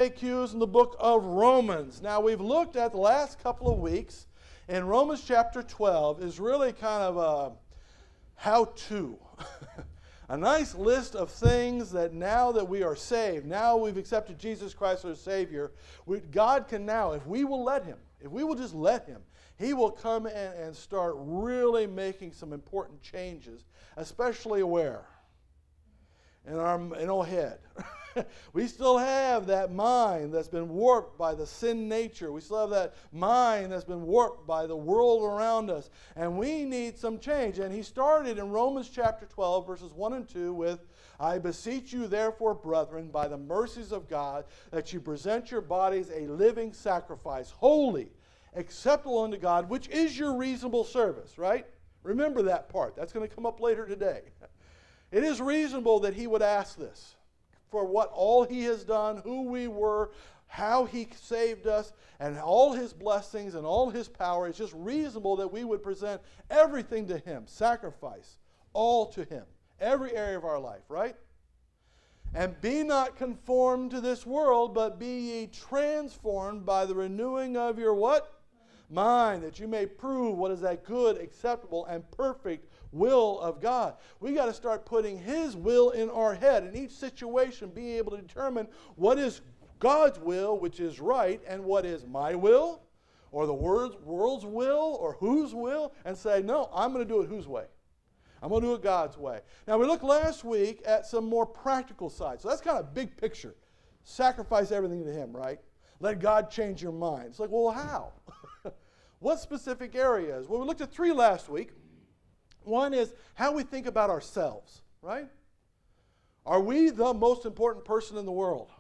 FAQs in the book of Romans. Now, we've looked at the last couple of weeks, and Romans chapter 12 is really kind of a how-to. A nice list of things that now that we are saved, now we've accepted Jesus Christ as Savior, God can now, if we will let Him, if we will just let Him, He will come in and start really making some important changes, especially where? In our head. We still have that mind that's been warped by the sin nature. We still have that mind that's been warped by the world around us. And we need some change. And he started in Romans chapter 12, verses 1 and 2 with, I beseech you therefore, brethren, by the mercies of God, that you present your bodies a living sacrifice, holy, acceptable unto God, which is your reasonable service, right? Remember that part. That's going to come up later today. It is reasonable that he would ask this. For what all he has done, who we were, how he saved us, and all his blessings and all his power. It's just reasonable that we would present everything to him, sacrifice all to him, every area of our life, right? And be not conformed to this world, but be ye transformed by the renewing of your what? Mind, that you may prove what is that good, acceptable, and perfect will of God. We got to start putting His will in our head. In each situation, being able to determine what is God's will, which is right, and what is my will, or the world's will, or whose will, and say, no, I'm going to do it whose way? I'm going to do it God's way. Now, we looked last week at some more practical sides. So that's kind of big picture. Sacrifice everything to Him, right? Let God change your mind. It's like, well, how? What specific areas? Well, we looked at 3 last week. One is how we think about ourselves, right? Are we the most important person in the world?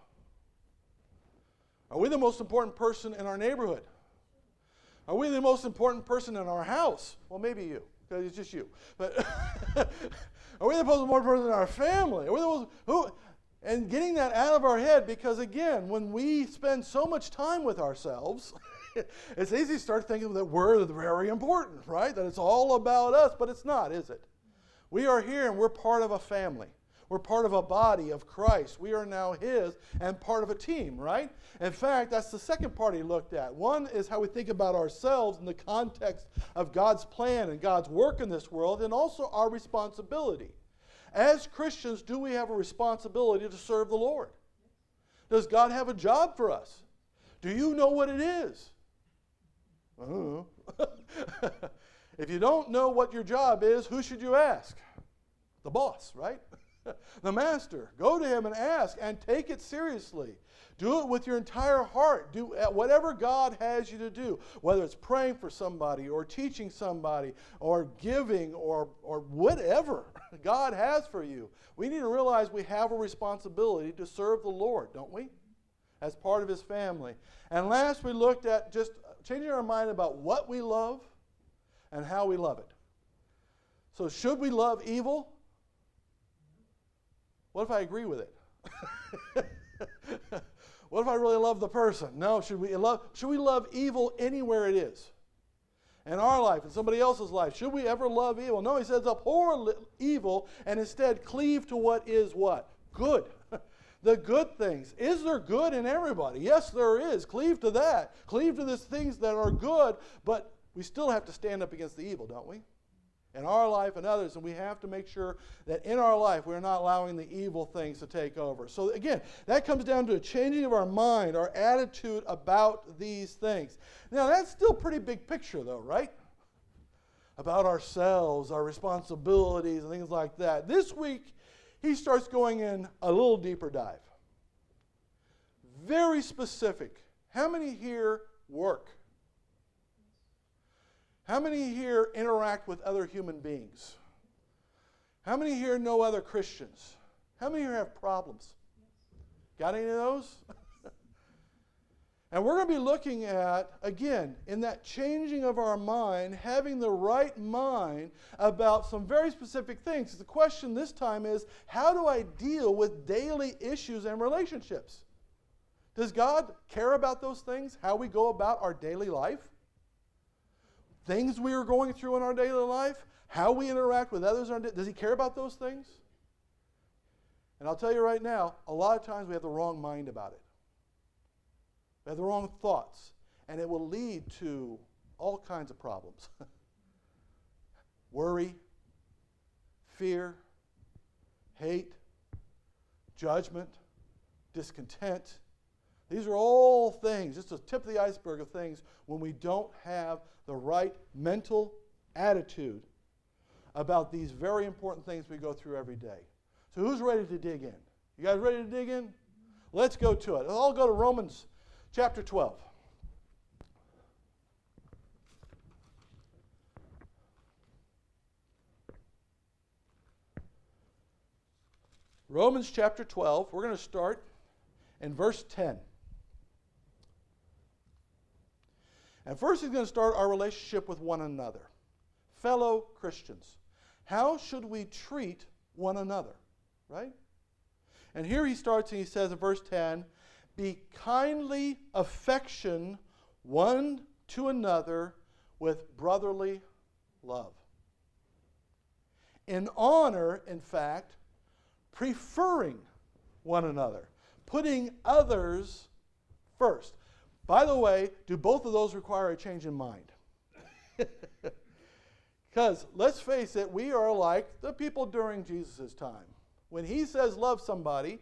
Are we the most important person in our neighborhood? Are we the most important person in our house? Well, maybe you, because it's just you. But are we the most important person in our family? Are we the most, who? And getting that out of our head, because again, when we spend so much time with ourselves, it's easy to start thinking that we're very important, right? That it's all about us, but it's not, is it? We are here and we're part of a family. We're part of a body of Christ. We are now His and part of a team, right? In fact, that's the second part he looked at. One is how we think about ourselves in the context of God's plan and God's work in this world, and also our responsibility. As Christians, do we have a responsibility to serve the Lord? Does God have a job for us? Do you know what it is? If you don't know what your job is, who should you ask? The boss, right? The master. Go to him and ask and take it seriously. Do it with your entire heart. Do whatever God has you to do, whether it's praying for somebody or teaching somebody or giving or whatever God has for you. We need to realize we have a responsibility to serve the Lord, don't we? As part of His family. And last we looked at just changing our mind about what we love and how we love it. So should we love evil? What if I agree with it? What if I really love the person? No, should we love evil anywhere it is? In our life, in somebody else's life. Should we ever love evil? No, he says abhor evil and instead cleave to what is what? Good. The good things. Is there good in everybody? Yes, there is. Cleave to that. Cleave to these things that are good, but we still have to stand up against the evil, don't we? In our life and others, and we have to make sure that in our life we're not allowing the evil things to take over. So again, that comes down to a changing of our mind, our attitude about these things. Now that's still pretty big picture though, right? About ourselves, our responsibilities, and things like that. This week, he starts going in a little deeper dive. Very specific. How many here work? How many here interact with other human beings? How many here know other Christians? How many here have problems? Got any of those? And we're going to be looking at, again, in that changing of our mind, having the right mind about some very specific things. The question this time is, how do I deal with daily issues and relationships? Does God care about those things? How we go about our daily life? Things we are going through in our daily life? How we interact with others? Does He care about those things? And I'll tell you right now, a lot of times we have the wrong mind about it. We have the wrong thoughts. And it will lead to all kinds of problems. Worry, fear, hate, judgment, discontent. These are all things, just the tip of the iceberg of things when we don't have the right mental attitude about these very important things we go through every day. So who's ready to dig in? You guys ready to dig in? Let's go to it. I'll go to Romans chapter 12. Romans chapter 12, we're going to start in verse 10. And first he's going to start our relationship with one another. Fellow Christians. How should we treat one another? Right? And here he starts and he says in verse 10, be kindly affection one to another with brotherly love. In honor, in fact, preferring one another, putting others first. By the way, do both of those require a change in mind? Because let's face it, we are like the people during Jesus' time. When he says love somebody,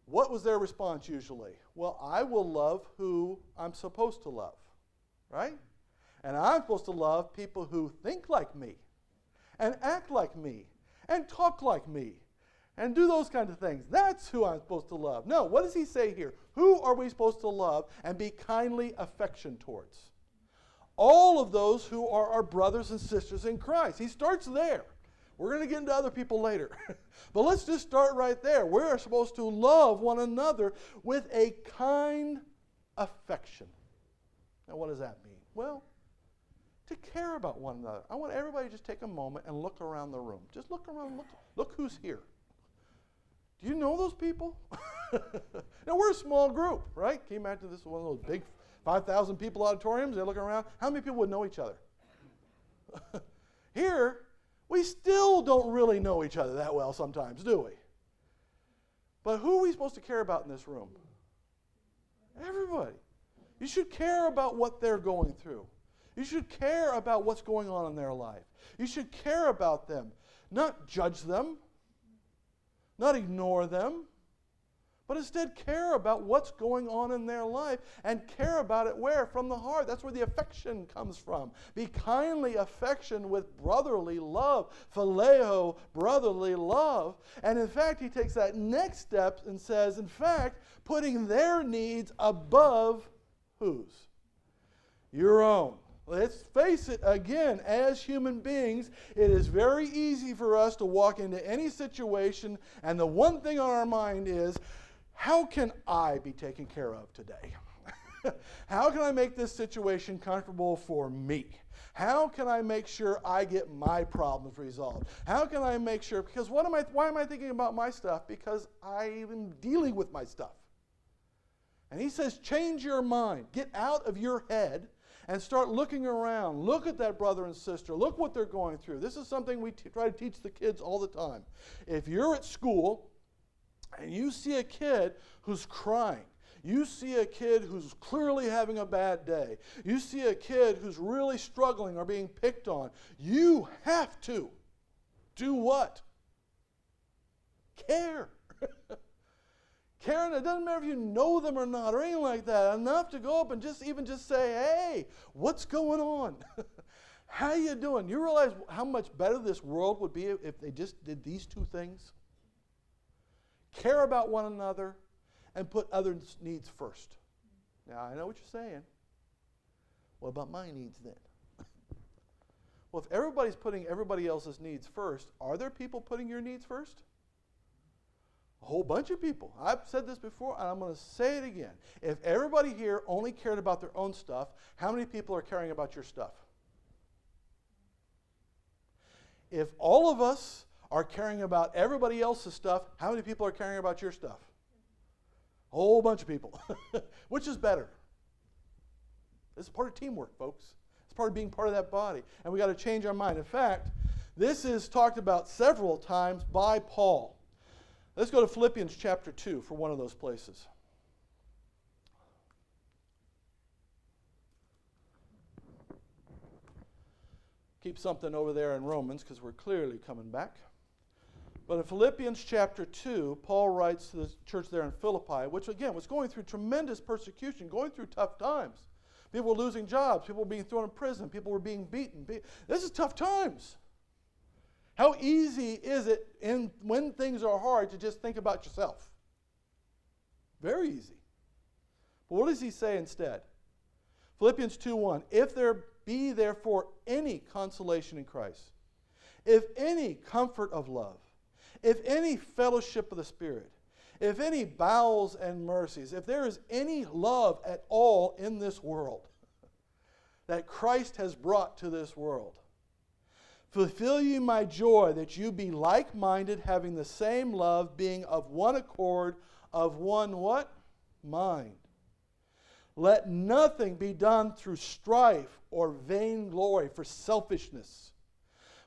what was their response usually? Well, I will love who I'm supposed to love, right? And I'm supposed to love people who think like me and act like me and talk like me and do those kinds of things. That's who I'm supposed to love. No, what does he say here? Who are we supposed to love and be kindly affection towards? All of those who are our brothers and sisters in Christ. He starts there. We're going to get into other people later. But let's just start right there. We are supposed to love one another with a kind affection. Now, what does that mean? Well, to care about one another. I want everybody to just take a moment and look around the room. Just look around. Look who's here. Do you know those people? Now, we're a small group, right? Can you imagine this is one of those big 5,000 people auditoriums? They're looking around. How many people would know each other? Here, we still don't really know each other that well sometimes, do we? But who are we supposed to care about in this room? Everybody. You should care about what they're going through. You should care about what's going on in their life. You should care about them, not judge them, not ignore them, but instead care about what's going on in their life and care about it where? From the heart. That's where the affection comes from. Be kindly affection with brotherly love. Phileo, brotherly love. And in fact, he takes that next step and says, in fact, putting their needs above whose? Your own. Let's face it, again, as human beings, it is very easy for us to walk into any situation, and the one thing on our mind is, how can I be taken care of today? How can I make this situation comfortable for me? How can I make sure I get my problems resolved? How can I make sure, because why am I thinking about my stuff? Because I am dealing with my stuff. And he says, change your mind. Get out of your head and start looking around. Look at that brother and sister. Look what they're going through. This is something we try to teach the kids all the time. If you're at school and you see a kid who's crying, you see a kid who's clearly having a bad day, you see a kid who's really struggling or being picked on, you have to do what? Care. Karen, it doesn't matter if you know them or not or anything like that. Enough to go up and just say, hey, what's going on? How you doing? You realize how much better this world would be if they just did these two things? Care about one another and put others' needs first. Now, I know what you're saying. What about my needs then? Well, if everybody's putting everybody else's needs first, are there people putting your needs first? A whole bunch of people. I've said this before, and I'm going to say it again. If everybody here only cared about their own stuff, how many people are caring about your stuff? If all of us are caring about everybody else's stuff, how many people are caring about your stuff? A whole bunch of people. Which is better? This is part of teamwork, folks. It's part of being part of that body. And we got to change our mind. In fact, this is talked about several times by Paul. Let's go to Philippians chapter 2 for one of those places. keep something over there in Romans because we're clearly coming back. But in Philippians chapter 2, Paul writes to the church there in Philippi, which again was going through tremendous persecution, going through tough times. People were losing jobs. People were being thrown in prison. People were being beaten. This is tough times. How easy is it when things are hard to just think about yourself? Very easy. But what does he say instead? Philippians 2:1, if there be therefore any consolation in Christ, if any comfort of love, if any fellowship of the Spirit, if any bowels and mercies, if there is any love at all in this world that Christ has brought to this world, fulfill ye my joy that you be like-minded, having the same love, being of one accord, of one what? Mind. Let nothing be done through strife or vainglory for selfishness,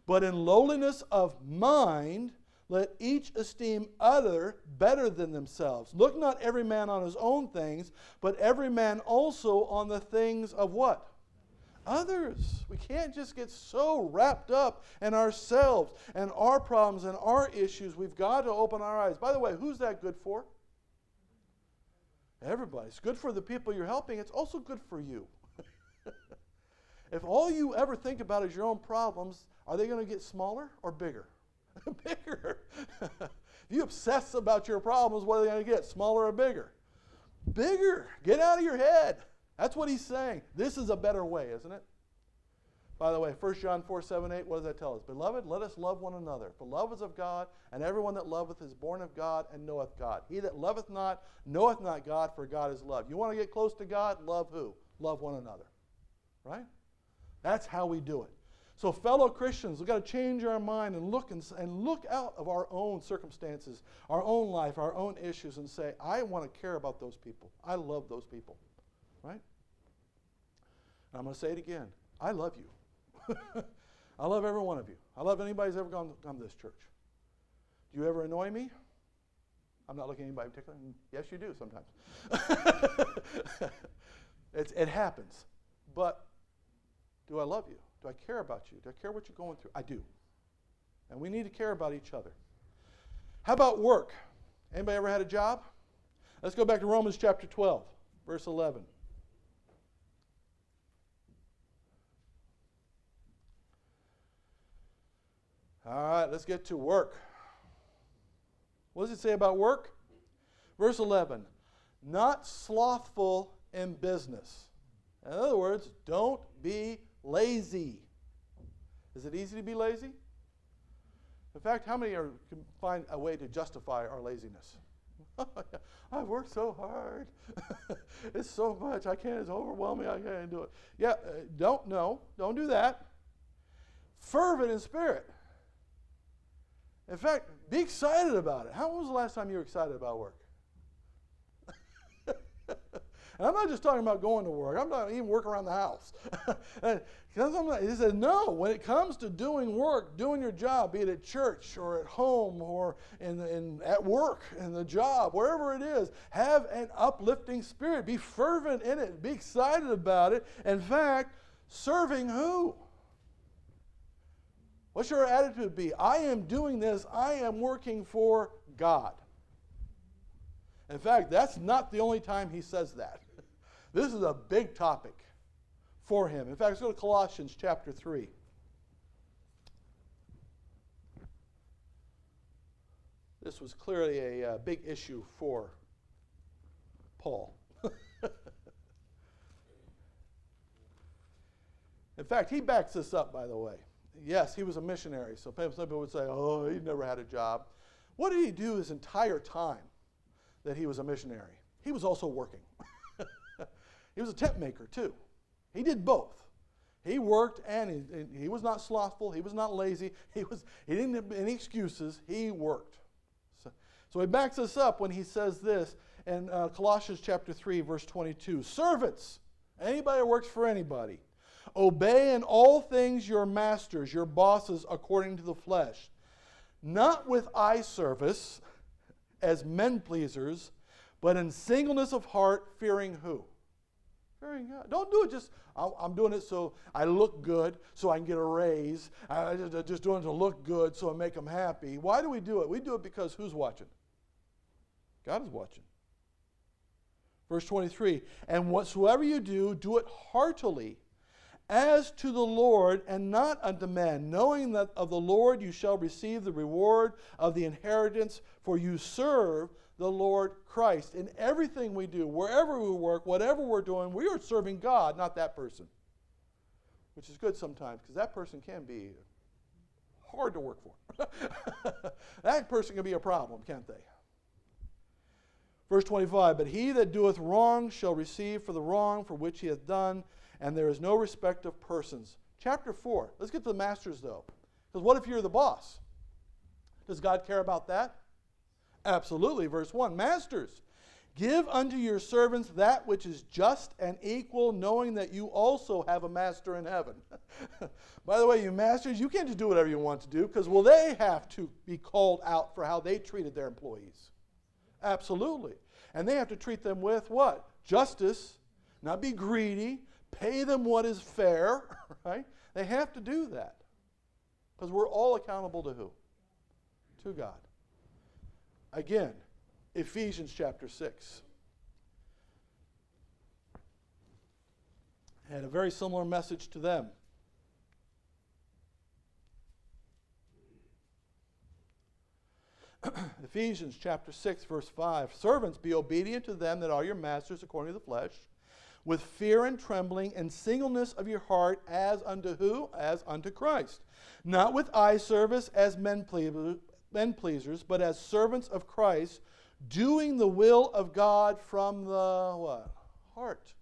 but in lowliness of mind, let each esteem other better than themselves. Look not every man on his own things, but every man also on the things of what? Others. We can't just get so wrapped up in ourselves and our problems and our issues. We've got to open our eyes. By the way, who's that good for? Everybody. It's good for the people you're helping. It's also good for you. If all you ever think about is your own problems, are they going to get smaller or bigger? Bigger. If you obsess about your problems, what are they going to get? Smaller or bigger? Bigger. Get out of your head. That's what he's saying. This is a better way, isn't it? By the way, 1 John 4:7-8, what does that tell us? Beloved, let us love one another. For love is of God, and everyone that loveth is born of God and knoweth God. He that loveth not, knoweth not God, for God is love. You want to get close to God? Love who? Love one another. Right? That's how we do it. So fellow Christians, we've got to change our mind and look out of our own circumstances, our own life, our own issues, and say, I want to care about those people. I love those people. Right? And I'm going to say it again. I love you. I love every one of you. I love anybody who's ever come to this church. Do you ever annoy me? I'm not looking at anybody in particular. Yes, you do sometimes. It happens. But do I love you? Do I care about you? Do I care what you're going through? I do. And we need to care about each other. How about work? Anybody ever had a job? Let's go back to Romans chapter 12, verse 11. All right, let's get to work. What does it say about work? Verse 11, not slothful in business. In other words, don't be lazy. Is it easy to be lazy? In fact, how many can find a way to justify our laziness? I've worked so hard. It's so much. I can't. It's overwhelming. I can't do it. Yeah, don't do that. Fervent in spirit. In fact, be excited about it. How was the last time you were excited about work? And I'm not just talking about going to work. I'm not even work around the house. He says, no, when it comes to doing work, doing your job, be it at church or at home or at work, in the job, wherever it is, have an uplifting spirit. Be fervent in it. Be excited about it. In fact, serving who? What should our attitude be? I am doing this. I am working for God. In fact, that's not the only time he says that. This is a big topic for him. In fact, let's go to Colossians chapter 3. This was clearly a big issue for Paul. In fact, he backs this up, by the way. Yes, he was a missionary, so some people would say, oh, he never had a job. What did he do his entire time that he was a missionary? He was also working. He was a tent maker, too. He did both. He worked, and he was not slothful. He was not lazy. He didn't have any excuses. He worked. So he backs us up when he says this in Colossians chapter 3, verse 22. Servants, anybody who works for anybody, obey in all things your masters, your bosses, according to the flesh, not with eye service as men pleasers, but in singleness of heart, fearing who? Fearing God. Don't do it just, I'm doing it so I look good, so I can get a raise. I'm just doing it to look good so I make them happy. Why do we do it? We do it because who's watching? God is watching. Verse 23, and whatsoever you do, do it heartily, as to the Lord and not unto men, knowing that of the Lord you shall receive the reward of the inheritance, for you serve the Lord Christ. In everything we do, wherever we work, whatever we're doing, we are serving God, not that person. Which is good sometimes, because that person can be hard to work for. That person can be a problem, can't they? Verse 25, but he that doeth wrong shall receive for the wrong for which he hath done, and there is no respect of persons. Chapter 4. Let's get to the masters, though. Because what if you're the boss? Does God care about that? Absolutely. Verse 1, masters, give unto your servants that which is just and equal, knowing that you also have a master in heaven. By the way, you masters, you can't just do whatever you want to do, because will they have to be called out for how they treated their employees? Absolutely. And they have to treat them with what? Justice, not be greedy, pay them what is fair, right? They have to do that. Because we're all accountable to who? To God. Again, Ephesians chapter 6. Had a very similar message to them. Ephesians chapter 6, verse 5. Servants, be obedient to them that are your masters according to the flesh, with fear and trembling and singleness of your heart, as unto who? As unto Christ. Not with eye service as men pleasers, but as servants of Christ, doing the will of God from the what? Heart.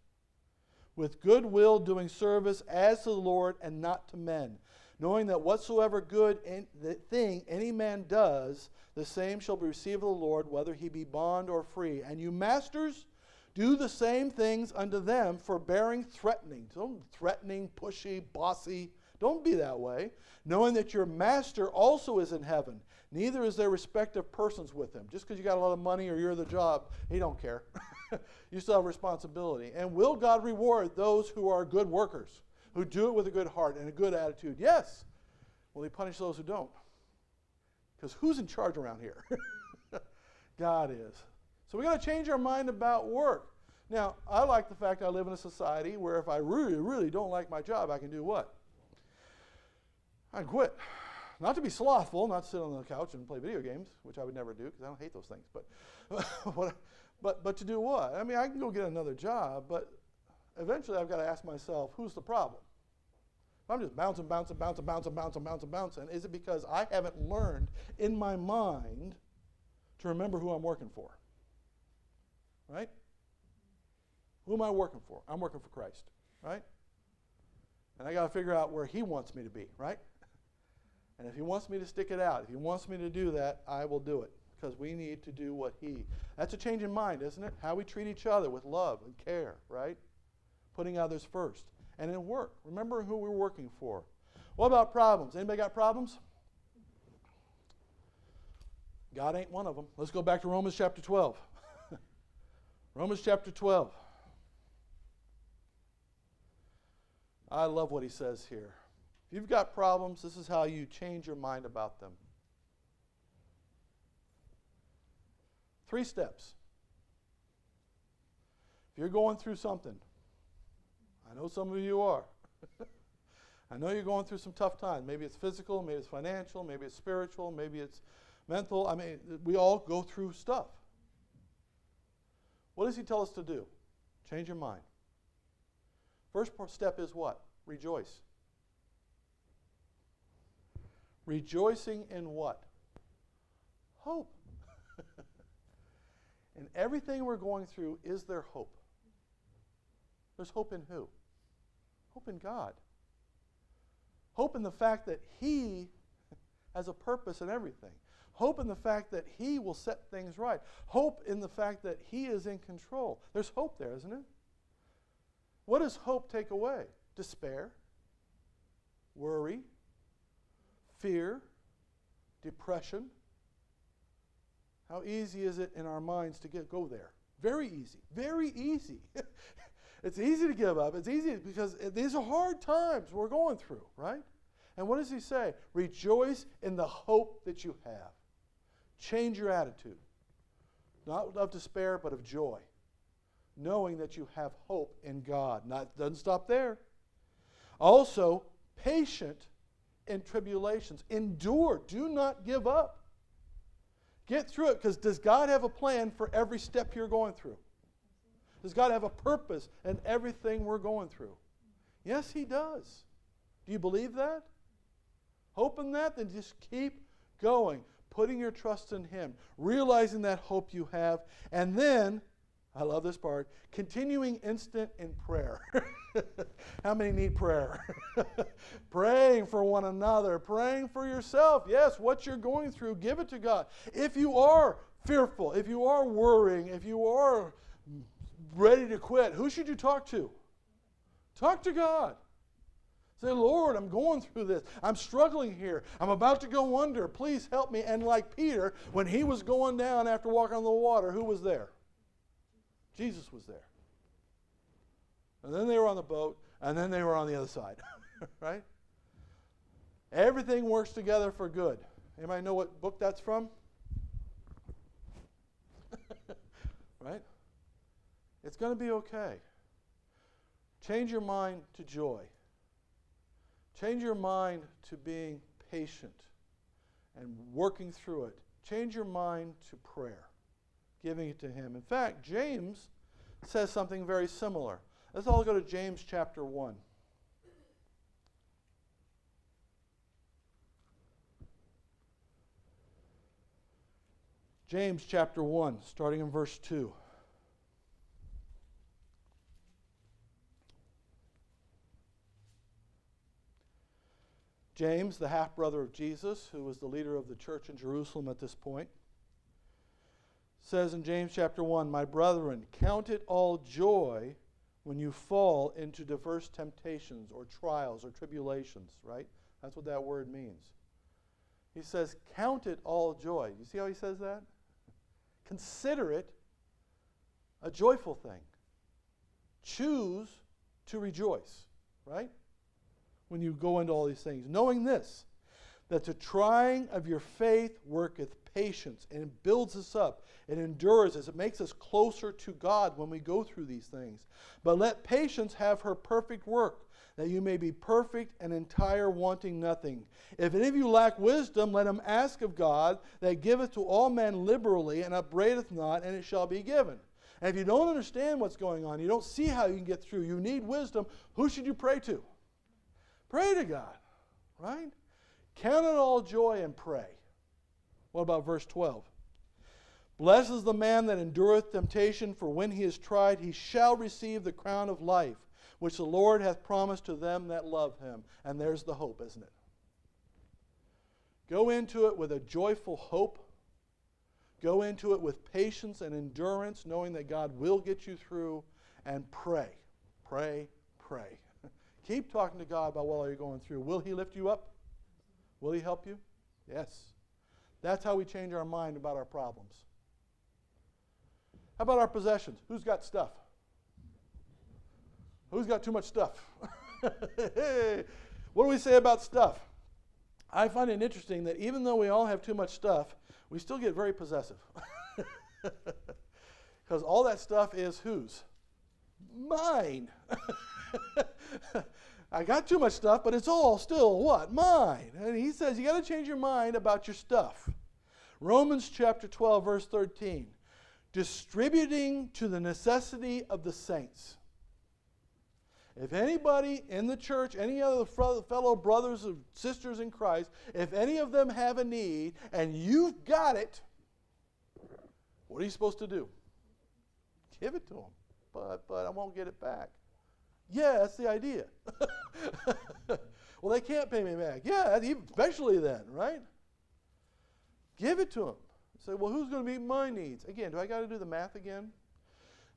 With good will doing service as to the Lord and not to men, knowing that whatsoever good thing any man does, the same shall be received of the Lord, whether he be bond or free. And you masters, do the same things unto them, forbearing threatening. Don't threatening, pushy, bossy. Don't be that way. Knowing that your master also is in heaven. Neither is there respect of persons with him. Just because you got a lot of money or you're the job, he don't care. You still have responsibility. And will God reward those who are good workers, who do it with a good heart and a good attitude? Yes. Will he punish those who don't? Because who's in charge around here? God is. So we got to change our mind about work. Now, I like the fact I live in a society where if I really, really don't like my job, I can do what? I can quit. Not to be slothful, not to sit on the couch and play video games, which I would never do because I don't hate those things. But to do what? I mean, I can go get another job, but eventually I've got to ask myself, who's the problem? If I'm just bouncing, is it because I haven't learned in my mind to remember who I'm working for? Right? Who am I working for? I'm working for Christ, right? And I got to figure out where he wants me to be, right? And if he wants me to stick it out, if he wants me to do that, I will do it. Because we need to do what that's a change in mind, isn't it? How we treat each other with love and care, right? Putting others first. And in work, remember who we're working for. What about problems? Anybody got problems? God ain't one of them. Let's go back to Romans chapter 12. Romans chapter 12. I love what he says here. If you've got problems, this is how you change your mind about them. 3 steps. If you're going through something, I know some of you are. I know you're going through some tough times. Maybe it's physical, maybe it's financial, maybe it's spiritual, maybe it's mental. I mean, we all go through stuff. What does he tell us to do? Change your mind. First step is what? Rejoice. Rejoicing in what? Hope. In everything we're going through, is there hope? There's hope in who? Hope in God. Hope in the fact that he has a purpose in everything. Hope in the fact that he will set things right. Hope in the fact that he is in control. There's hope there, isn't it? What does hope take away? Despair, worry, fear, depression. How easy is it in our minds to go there? Very easy. Very easy. It's easy to give up. It's easy because these are hard times we're going through, right? And what does he say? Rejoice in the hope that you have. Change your attitude. Not of despair, but of joy. Knowing that you have hope in God. Doesn't stop there. Also, patient in tribulations. Endure. Do not give up. Get through it, because does God have a plan for every step you're going through? Does God have a purpose in everything we're going through? Yes, he does. Do you believe that? Hope in that? Then just keep going, putting your trust in him, realizing that hope you have, and then, I love this part, continuing instant in prayer. How many need prayer? Praying for one another, praying for yourself. Yes, what you're going through, give it to God. If you are fearful, if you are worrying, if you are ready to quit, who should you talk to? Talk to God. Say, Lord, I'm going through this. I'm struggling here. I'm about to go under. Please help me. And like Peter, when he was going down after walking on the water, who was there? Jesus was there. And then they were on the boat, and then they were on the other side. Right? Everything works together for good. Anybody know what book that's from? Right? It's going to be okay. Change your mind to joy. Change your mind to being patient and working through it. Change your mind to prayer, giving it to him. In fact, James says something very similar. Let's all go to James chapter 1. James chapter 1, starting in verse 2. James, the half-brother of Jesus, who was the leader of the church in Jerusalem at this point, says in James chapter 1, "My brethren, count it all joy when you fall into diverse temptations or trials or tribulations," right? That's what that word means. He says, count it all joy. You see how he says that? Consider it a joyful thing. Choose to rejoice, right? When you go into all these things. Knowing this, that the trying of your faith worketh patience, and it builds us up. It endures us. It makes us closer to God when we go through these things. But let patience have her perfect work, that you may be perfect and entire, wanting nothing. If any of you lack wisdom, let him ask of God, that giveth to all men liberally, and upbraideth not, and it shall be given. And if you don't understand what's going on, you don't see how you can get through, you need wisdom, who should you pray to? Pray to God, right? Count it all joy and pray. What about verse 12? Blessed is the man that endureth temptation, for when he is tried, he shall receive the crown of life, which the Lord hath promised to them that love him. And there's the hope, isn't it? Go into it with a joyful hope. Go into it with patience and endurance, knowing that God will get you through, and pray. Pray, pray. Keep talking to God about what you're going through. Will he lift you up? Will he help you? Yes. That's how we change our mind about our problems. How about our possessions? Who's got stuff? Who's got too much stuff? Hey, what do we say about stuff? I find it interesting that even though we all have too much stuff, we still get very possessive. Because all that stuff is whose? Mine. I got too much stuff, but it's all still what? Mine. And he says you got to change your mind about your stuff. Romans chapter 12, verse 13. Distributing to the necessity of the saints. If anybody in the church, any other fellow brothers or sisters in Christ, if any of them have a need and you've got it, what are you supposed to do? Give it to them. But I won't get it back. Yeah, that's the idea. Well, they can't pay me back. Yeah, especially then, right? Give it to them. Say, well, who's going to meet my needs? Again, do I got to do the math again?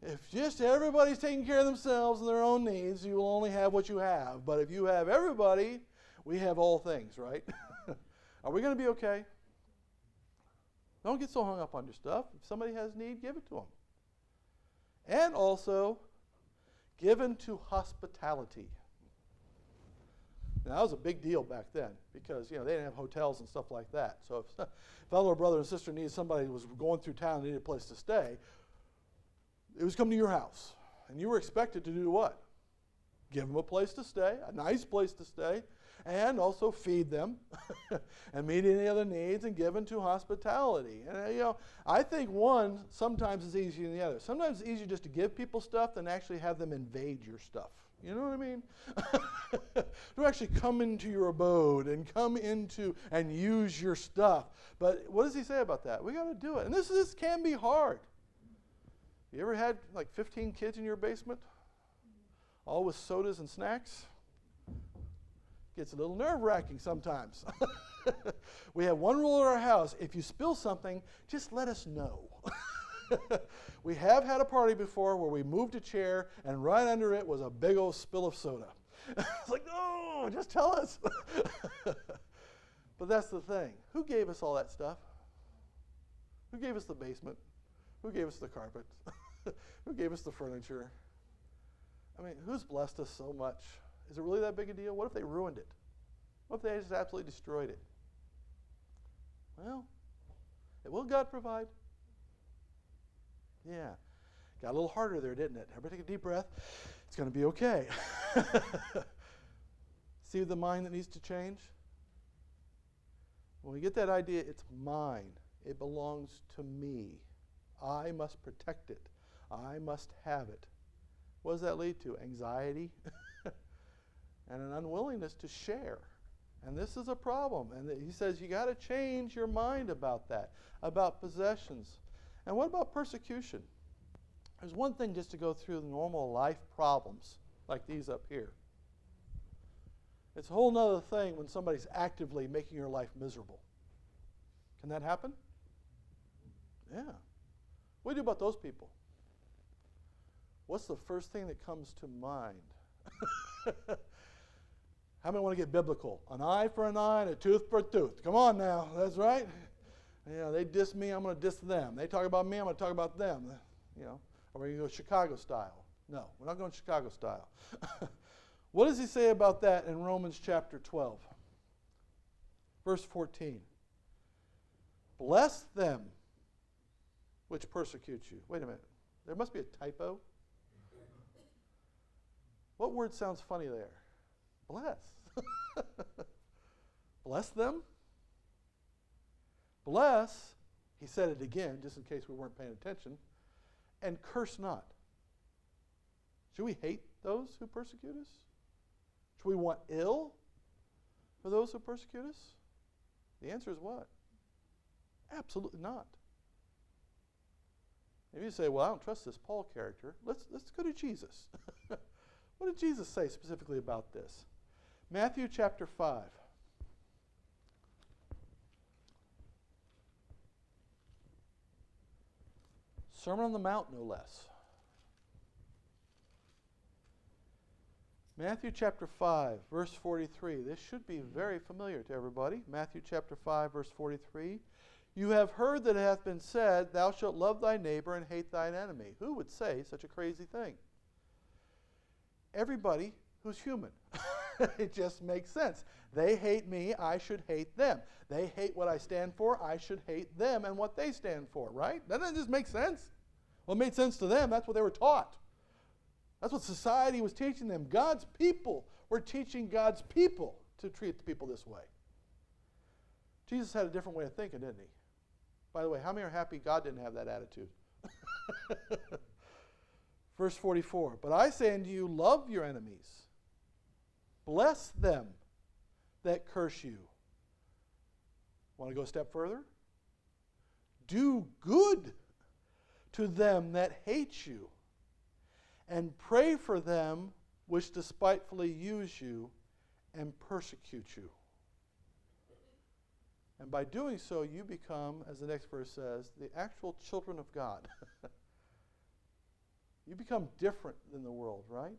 If just everybody's taking care of themselves and their own needs, you will only have what you have. But if you have everybody, we have all things, right? Are we going to be okay? Don't get so hung up on your stuff. If somebody has need, give it to them. And also, given to hospitality. Now, that was a big deal back then because, they didn't have hotels and stuff like that. So if a little brother and sister needed somebody who was going through town and needed a place to stay, it was coming to your house. And you were expected to do what? Give them a place to stay, a nice place to stay, and also feed them and meet any other needs and given to hospitality. And, I think one sometimes is easier than the other. Sometimes it's easier just to give people stuff than actually have them invade your stuff. You know what I mean? To actually come into your abode and come into and use your stuff. But what does he say about that? We got to do it. And this can be hard. You ever had like 15 kids in your basement? All with sodas and snacks? Gets a little nerve-wracking sometimes. We have one rule at our house. If you spill something, just let us know. We have had a party before where we moved a chair and right under it was a big old spill of soda. It's like, no, just tell us. But that's the thing. Who gave us all that stuff? Who gave us the basement? Who gave us the carpet? Who gave us the furniture? I mean, who's blessed us so much? Is it really that big a deal? What if they ruined it? What if they just absolutely destroyed it? Well, will God provide? Yeah. Got a little harder there, didn't it? Everybody take a deep breath. It's going to be okay. See the mind that needs to change? When we get that idea, it's mine. It belongs to me. I must protect it. I must have it. What does that lead to? Anxiety and an unwillingness to share. And this is a problem. And he says you got to change your mind about that, about possessions. And what about persecution? There's one thing just to go through the normal life problems like these up here. It's a whole other thing when somebody's actively making your life miserable. Can that happen? Yeah. What do you do about those people? What's the first thing that comes to mind? How many want to get biblical? An eye for an eye and a tooth for a tooth. Come on now, that's right. They diss me, I'm going to diss them. They talk about me, I'm going to talk about them. Or we're going to go Chicago style. No, we're not going Chicago style. What does he say about that in Romans chapter 12? Verse 14. Bless them which persecute you. Wait a minute. There must be a typo. What word sounds funny there? Bless. Bless them. Bless, he said it again, just in case we weren't paying attention, and curse not. Should we hate those who persecute us? Should we want ill for those who persecute us? The answer is what? Absolutely not. If you say, well, I don't trust this Paul character, let's go to Jesus. What did Jesus say specifically about this? Matthew chapter 5. Sermon on the Mount, no less. Matthew chapter 5, verse 43. This should be very familiar to everybody. Matthew chapter 5, verse 43. You have heard that it hath been said, thou shalt love thy neighbor and hate thine enemy. Who would say such a crazy thing? Everybody who's human. It just makes sense. They hate me, I should hate them. They hate what I stand for, I should hate them and what they stand for, right? Doesn't that just make sense? Well, it made sense to them. That's what they were taught. That's what society was teaching them. God's people were teaching God's people to treat the people this way. Jesus had a different way of thinking, didn't he? By the way, how many are happy God didn't have that attitude? Verse 44, but I say unto you, love your enemies. Bless them that curse you. Want to go a step further? Do good to them that hate you, and pray for them which despitefully use you and persecute you. And by doing so, you become, as the next verse says, the actual children of God. You become different than the world, right?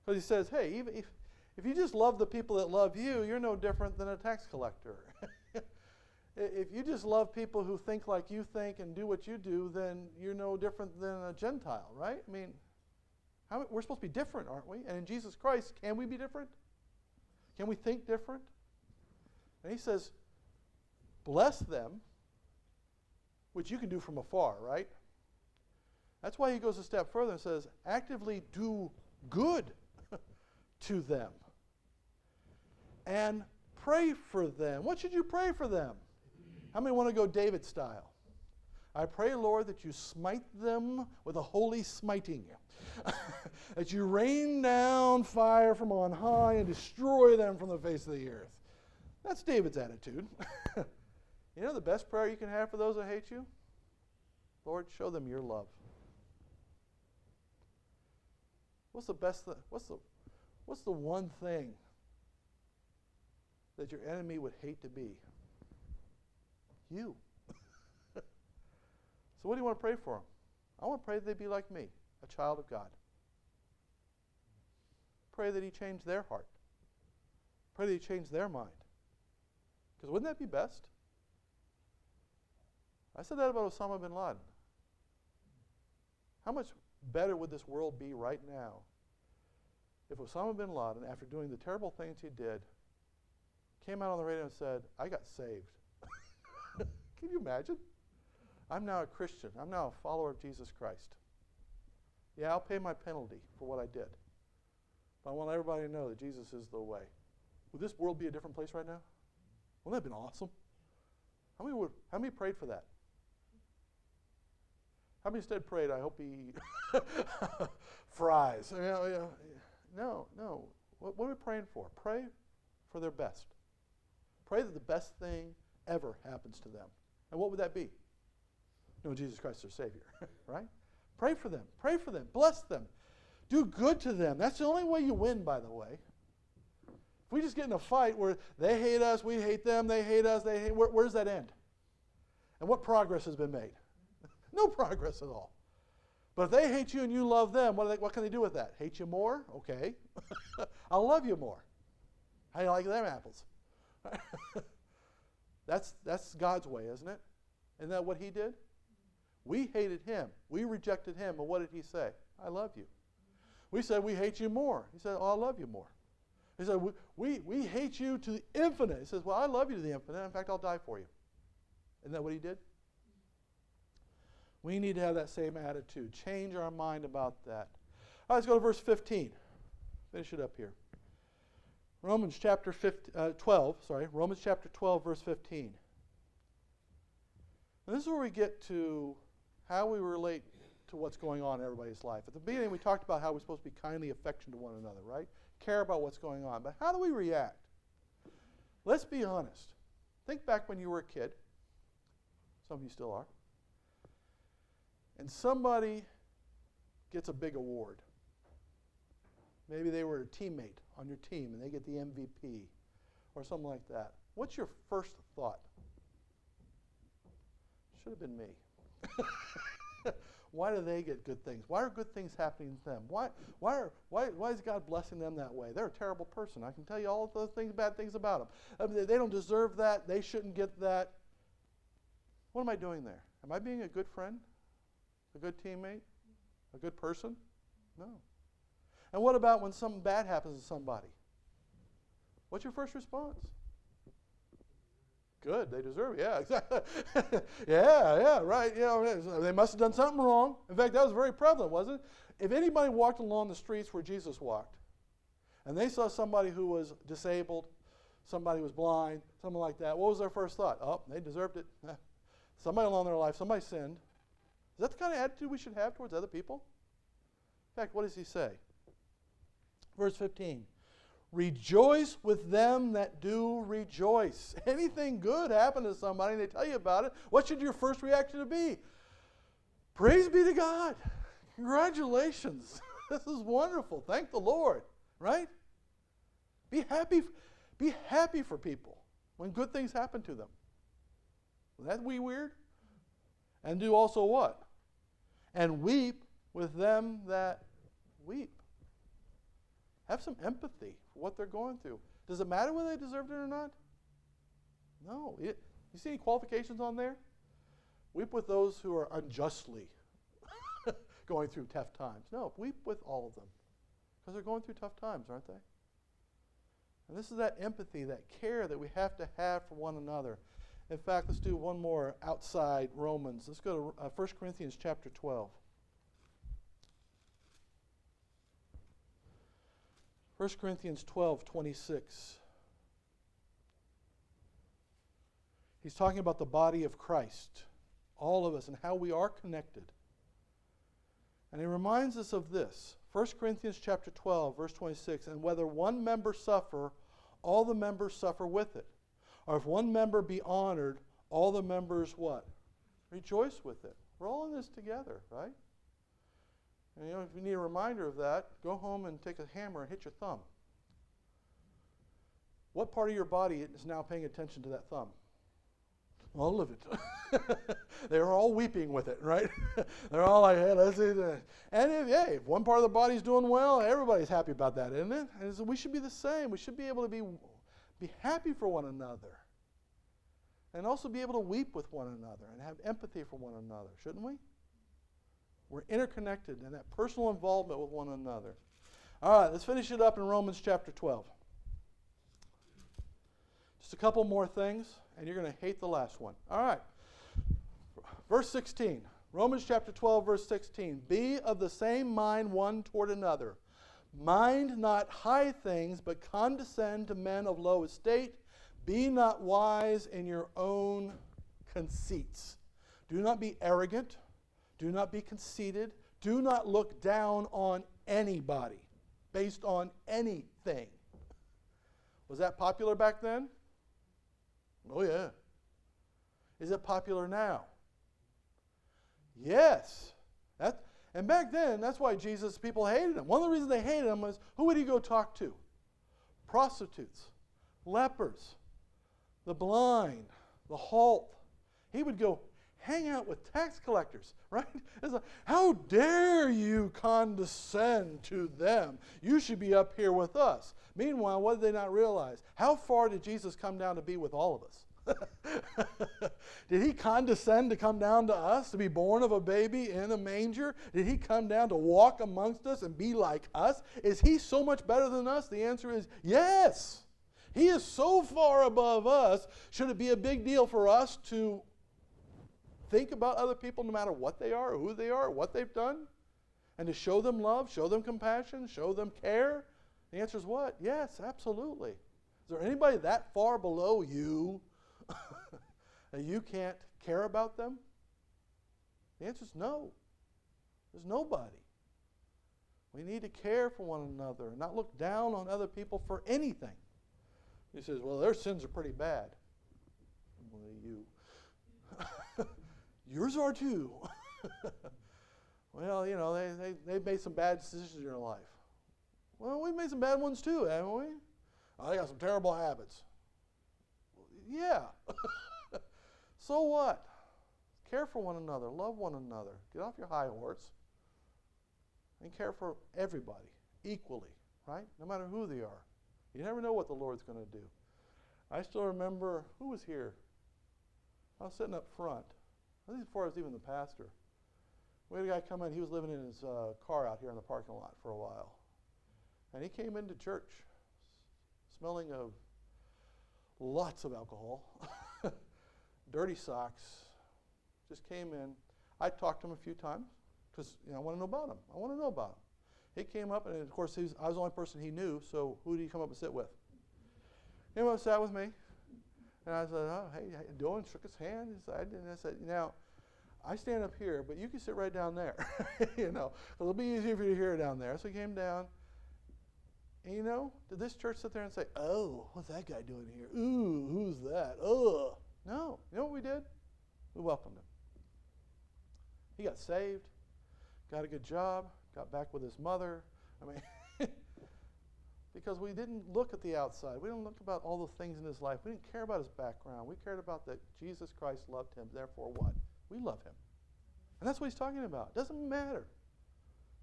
Because he says, hey, even if you just love the people that love you, you're no different than a tax collector. If you just love people who think like you think and do what you do, then you're no different than a Gentile, right? I mean, We're supposed to be different, aren't we? And in Jesus Christ, can we be different? Can we think different? And he says, bless them, which you can do from afar, right? That's why he goes a step further and says, actively do good to them. And pray for them. What should you pray for them? How many want to go David style? I pray, Lord, that you smite them with a holy smiting. That you rain down fire from on high and destroy them from the face of the earth. That's David's attitude. You know the best prayer you can have for those that hate you? Lord, show them your love. What's the best what's the one thing that your enemy would hate to be? You. So what do you want to pray for them? I want to pray that they be like me, a child of God. Pray that he change their heart. Pray that he change their mind. Because wouldn't that be best? I said that about Osama bin Laden. How much better would this world be right now if Osama bin Laden, after doing the terrible things he did, came out on the radio and said, I got saved. Can you imagine? I'm now a Christian. I'm now a follower of Jesus Christ. Yeah, I'll pay my penalty for what I did. But I want everybody to know that Jesus is the way. Would this world be a different place right now? Wouldn't that have been awesome? How many prayed for that? How many instead prayed, I hope he fries? No. What are we praying for? Pray for their best. Pray that the best thing ever happens to them. And what would that be? No, Jesus Christ their Savior, right? Pray for them. Pray for them. Bless them. Do good to them. That's the only way you win, by the way. If we just get in a fight where they hate us, we hate them, they hate us, where does that end? And what progress has been made? No progress at all. But if they hate you and you love them, what can they do with that? Hate you more? Okay. I'll love you more. How do you like them apples? That's God's way, isn't it? Isn't that what he did? We hated him. We rejected him. And what did he say? I love you. We said, we hate you more. He said, oh, I love you more. He said, we hate you to the infinite. He says, well, I love you to the infinite. In fact, I'll die for you. Isn't that what he did? We need to have that same attitude. Change our mind about that. All right, let's go to verse 15. Finish it up here. Romans chapter 12, verse 15. And this is where we get to how we relate to what's going on in everybody's life. At the beginning, we talked about how we're supposed to be kindly affectionate to one another, right? Care about what's going on. But how do we react? Let's be honest. Think back when you were a kid. Some of you still are. And somebody gets a big award. Maybe they were a teammate on your team and they get the MVP or something like that. What's your first thought? Should have been me. Why do they get good things? Why are good things happening to them? Why is God blessing them that way? They're a terrible person. I can tell you all of those things, bad things about them. They don't deserve that. They shouldn't get that. What am I doing there? Am I being a good friend? A good teammate? A good person? No. And what about when something bad happens to somebody? What's your first response? Good, they deserve it. Yeah, exactly. yeah, right. They must have done something wrong. In fact, that was very prevalent, wasn't it? If anybody walked along the streets where Jesus walked, and they saw somebody who was disabled, somebody who was blind, something like that, what was their first thought? Oh, they deserved it. Somebody along their life, somebody sinned. Is that the kind of attitude we should have towards other people? In fact, what does he say? Verse 15. Rejoice with them that do rejoice. Anything good happen to somebody and they tell you about it, what should your first reaction be? Praise be to God. Congratulations. This is wonderful. Thank the Lord. Right? Be happy for people when good things happen to them. Would that be weird? And do also what? And weep with them that weep. Have some empathy for what they're going through. Does it matter whether they deserved it or not? No. You see any qualifications on there? Weep with those who are unjustly. going through tough times. No, weep with all of them because they're going through tough times, aren't they? And this is that empathy, that care that we have to have for one another. In fact, let's do one more outside Romans. Let's go to 1 Corinthians chapter 12. 1 Corinthians 12:26. He's talking about the body of Christ, all of us, and how we are connected. And he reminds us of this. 1 Corinthians chapter 12, verse 26, and whether one member suffer, all the members suffer with it. Or if one member be honored, all the members what? Rejoice with it. We're all in this together, right? And if you need a reminder of that, go home and take a hammer and hit your thumb. What part of your body is now paying attention to that thumb? All of it. They're all weeping with it, right? They're all like, hey, let's do that. And if one part of the body's doing well, everybody's happy about that, isn't it? And so we should be the same. We should be able to be happy for one another. And also be able to weep with one another and have empathy for one another, shouldn't we? We're interconnected in that personal involvement with one another. All right, let's finish it up in Romans chapter 12. Just a couple more things, and you're going to hate the last one. All right. Verse 16. Romans chapter 12, verse 16. Be of the same mind one toward another. Mind not high things, but condescend to men of low estate. Be not wise in your own conceits. Do not be arrogant. Do not be conceited. Do not look down on anybody based on anything. Was that popular back then? Oh, yeah. Is it popular now? Yes. And back then, that's why people hated him. One of the reasons they hated him was, who would he go talk to? Prostitutes, lepers, the blind, the halt. He would go hang out with tax collectors, right? It's like, how dare you condescend to them? You should be up here with us. Meanwhile, what did they not realize? How far did Jesus come down to be with all of us? Did he condescend to come down to us, to be born of a baby in a manger? Did he come down to walk amongst us and be like us? Is he so much better than us? The answer is yes. He is so far above us. Should it be a big deal for us to think about other people no matter what they are, or who they are, or what they've done? And to show them love, show them compassion, show them care? The answer is what? Yes, absolutely. Is there anybody that far below you that you can't care about them? The answer is no. There's nobody. We need to care for one another and not look down on other people for anything. He says, well, their sins are pretty bad. Well, you. Yours are too. Well, they've made some bad decisions in your life. Well, we've made some bad ones too, haven't we? Oh, they got some terrible habits. Yeah. So what? Care for one another. Love one another. Get off your high horse and care for everybody equally, right? No matter who they are. You never know what the Lord's going to do. I still remember, who was here? I was sitting up front. I think before I was even the pastor. We had a guy come in. He was living in his car out here in the parking lot for a while. And he came into church smelling of lots of alcohol, dirty socks, just came in. I talked to him a few times because I want to know about him. He came up, and of course, I was the only person he knew, so who did he come up and sit with? He came up and sat with me. And I said, oh, hey, how you doing? Shook his hand. And I said, now, I stand up here, but you can sit right down there. It'll be easier for you to hear down there. So he came down. And did this church sit there and say, oh, what's that guy doing here? Ooh, who's that? Ugh. No. You know what we did? We welcomed him. He got saved, got a good job, got back with his mother. Because we didn't look at the outside. We didn't look about all the things in his life. We didn't care about his background. We cared about that Jesus Christ loved him. Therefore what? We love him. And that's what he's talking about. It doesn't matter.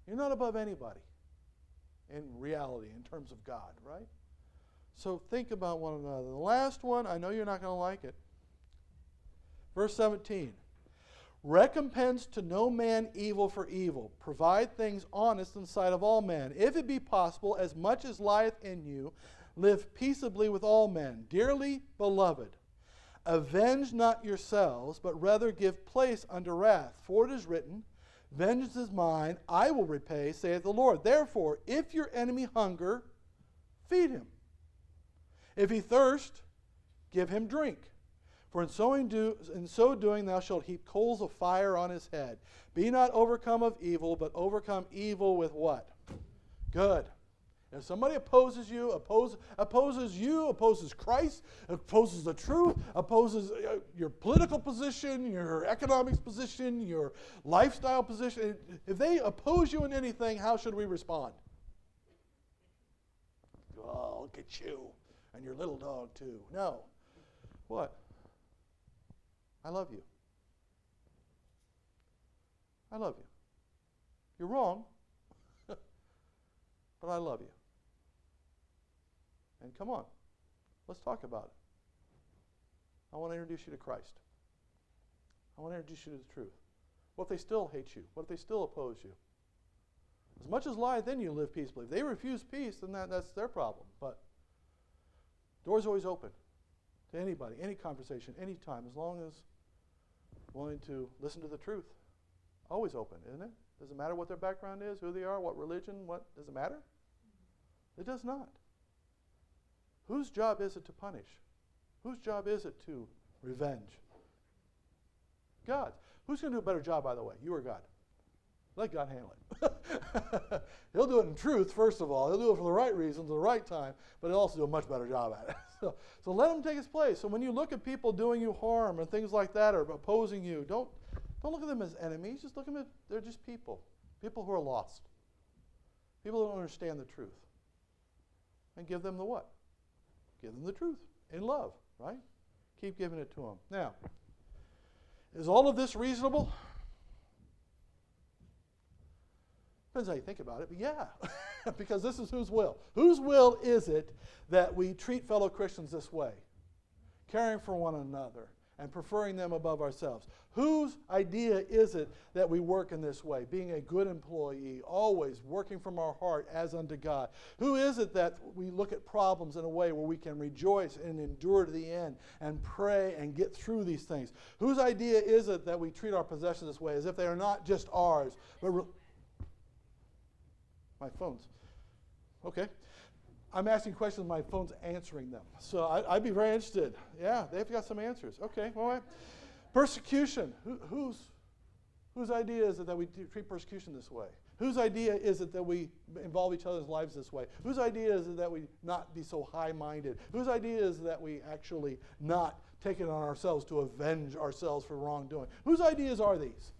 You're not above anybody in reality, in terms of God, right? So think about one another. The last one, I know you're not going to like it. Verse 17. Recompense to no man evil for evil. Provide things honest in the sight of all men. If it be possible, as much as lieth in you, live peaceably with all men. Dearly beloved, avenge not yourselves, but rather give place unto wrath. For it is written, vengeance is mine, I will repay, saith the Lord. Therefore, if your enemy hunger, feed him. If he thirst, give him drink. For in so doing thou shalt heap coals of fire on his head. Be not overcome of evil, but overcome evil with what? Good. If somebody opposes you, opposes Christ, opposes the truth, opposes your political position, your economics position, your lifestyle position, if they oppose you in anything, how should we respond? Oh, look at you and your little dog too. No. What? I love you. I love you. You're wrong, but I love you. And come on, let's talk about it. I want to introduce you to Christ. I want to introduce you to the truth. What if they still hate you? What if they still oppose you? As much as lieth in you, live peaceably. If they refuse peace, then that's their problem. But doors are always open to anybody, any conversation, any time, as long as willing to listen to the truth. Always open, isn't it? Doesn't matter what their background is, who they are, what religion, what does it matter? It does not. Whose job is it to punish? Whose job is it to revenge? God's. Who's going to do a better job, by the way? You or God? Let God handle it. He'll do it in truth, first of all. He'll do it for the right reasons, the right time, but he'll also do a much better job at it. So let him take his place. So when you look at people doing you harm and things like that or opposing you, don't look at them as enemies. Just look at them as they're just people. People who are lost. People who don't understand the truth. And give them the what? Give them the truth in love, right? Keep giving it to them. Now, is all of this reasonable? Depends how you think about it, but yeah, because this is whose will. Whose will is it that we treat fellow Christians this way, caring for one another and preferring them above ourselves? Whose idea is it that we work in this way, being a good employee, always working from our heart as unto God? Who is it that we look at problems in a way where we can rejoice and endure to the end and pray and get through these things? Whose idea is it that we treat our possessions this way, as if they are not just ours, but my phone's. Okay. I'm asking questions, my phone's answering them. So I'd be very interested. Yeah, they've got some answers. Okay, all right. Persecution. Whose idea is it that we treat persecution this way? Whose idea is it that we involve each other's lives this way? Whose idea is it that we not be so high-minded? Whose idea is it that we actually not take it on ourselves to avenge ourselves for wrongdoing? Whose ideas are these?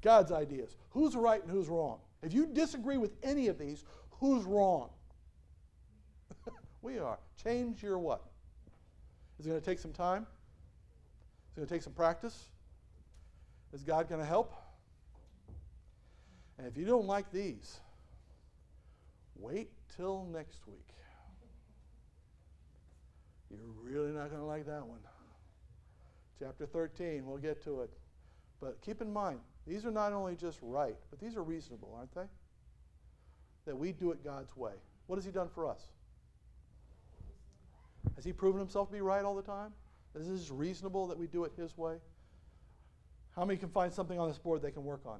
God's ideas. Who's right and who's wrong? If you disagree with any of these, who's wrong? We are. Change your what? Is it going to take some time? Is it going to take some practice? Is God going to help? And if you don't like these, wait till next week. You're really not going to like that one. Chapter 13, we'll get to it. But keep in mind, these are not only just right, but these are reasonable, aren't they? That we do it God's way. What has he done for us? Has he proven himself to be right all the time? Is this reasonable that we do it his way? How many can find something on this board they can work on?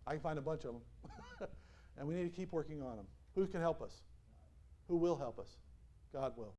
I can find a bunch of them. And we need to keep working on them. Who can help us? Who will help us? God will.